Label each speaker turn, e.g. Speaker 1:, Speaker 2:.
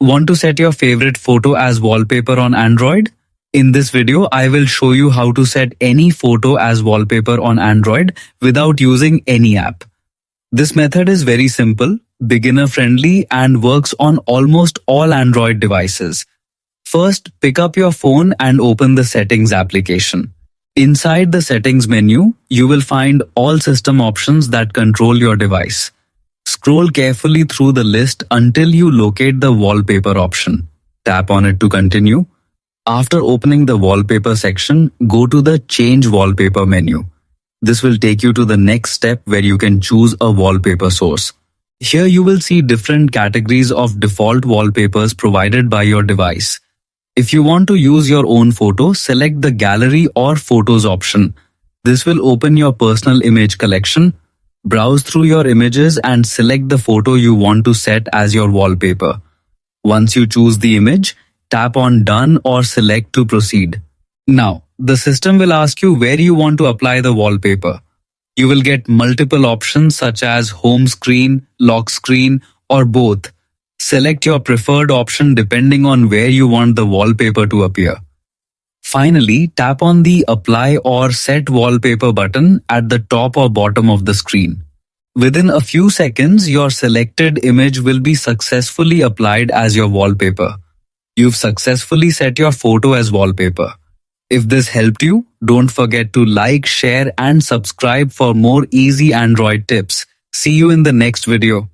Speaker 1: Want to set your favorite photo as wallpaper on Android? In this video, I will show you how to set any photo as wallpaper on Android without using any app. This method is very simple, beginner-friendly, and works on almost all Android devices. First, pick up your phone and open the Settings application. Inside the Settings menu, you will find all system options that control your device. Scroll carefully through the list until you locate the Wallpaper option. Tap on it to continue. After opening the Wallpaper section, go to the Change Wallpaper menu. This will take you to the next step where you can choose a wallpaper source. Here you will see different categories of default wallpapers provided by your device. If you want to use your own photo, select the Gallery or Photos option. This will open your personal image collection. Browse through your images and select the photo you want to set as your wallpaper. Once you choose the image, tap on Done or Select to proceed. Now, the system will ask you where you want to apply the wallpaper. You will get multiple options such as home screen, lock screen, or both. Select your preferred option depending on where you want the wallpaper to appear. Finally, tap on the Apply or Set Wallpaper button at the top or bottom of the screen. Within a few seconds, your selected image will be successfully applied as your wallpaper. You've successfully set your photo as wallpaper. If this helped you, don't forget to like, share, and subscribe for more easy Android tips. See you in the next video.